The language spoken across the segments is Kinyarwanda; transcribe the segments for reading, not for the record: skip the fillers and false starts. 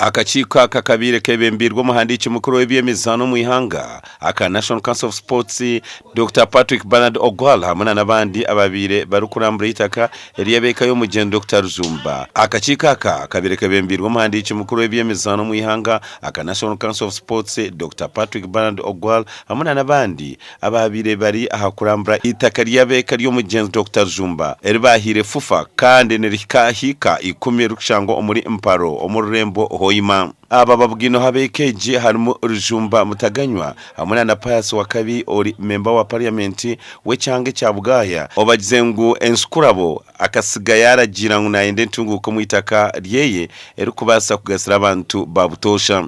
Akakiiko kakabire kebembirwa muhandiki mukuru w'ebyemizano mu ihanga aka National Council of Sports Dr. Patrick Bernard Ogwal hamwe n'abandi ababire barukurambura itaka eriyabeka yo mugendo Dr. Zumba. Akakiiko kabire kebembirwa muhandiki mukuru w'ebyemizano mu ihanga aka National Council of Sports Dr. Patrick Bernard Ogwal hamwe n'abandi ababire bari ahakurambura itaka eriyabeka yo mugendo Dr. Zumba eribahire fufa kandi nerikahika 10 rukshango omuri Mparo omurembo Hoima. Aba babwino habekeje harimo Rujumba Mutaganywa hamwe na Pius Wakabi ori member wa parliament w'ecyange cya Bugaya obagizengu enskurabo akasigayara jirangu na ende ntunguko mu itaka ryeye erikubasa kugasira abantu babutosha.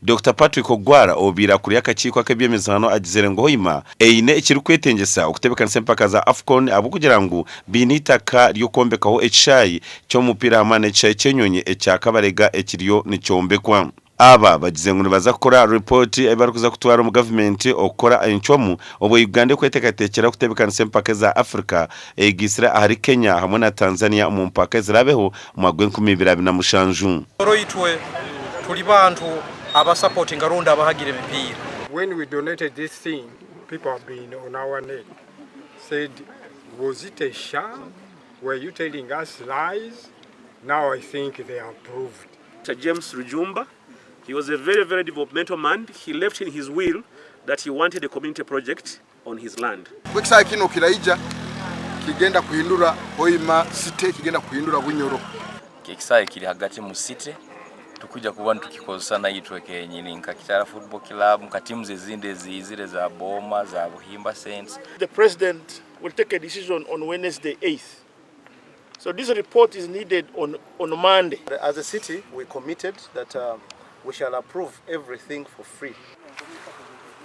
Dr. Patrick Ogwara obira kuri akakiiko k'ebyemizano agizere ngo Hoima eine ikiri kwetengesa okutebeekanisa empaka za AFCON abo kugira ngo binitaka ryo kwombekwamu ekishaayi cyo mupira hamwe n'ekishaayi cyenyonye ecyakabarega ekiriyo nikyombekwa. Aba bagize ngo baza gukora report ebarukuza kutwara mu government okora enchomu obwo Uganda kwetekatekera kutebeekanisa empaka za Africa egisira ahari Kenya hamwe na Tanzania mu mpaka zirabeho mu 2027. Oroitwe tuli bantu aba supporting aronda abahagire mipira. When we donated this thing, people have been on our net, said, was it a sham? Were you telling us lies? Now I think they are proved. James Rujumba, he was a very, very developmental man. He left in his will that he wanted a community project on his land. Ekishaayi kino kiraija kigenda kuhindura Hoima city, kigenda kuhindura Bunyoro. Ekishaayi kiri hagati mu city tukuja kubona tukikozesa na yitweke nyini nka Kitara Football Club nka teams ezinde zizire za Boma za Buhimba Saints. The president will take a decision on Wednesday 8th. So this report is needed on Monday. As a city, we committed that we shall approve everything for free.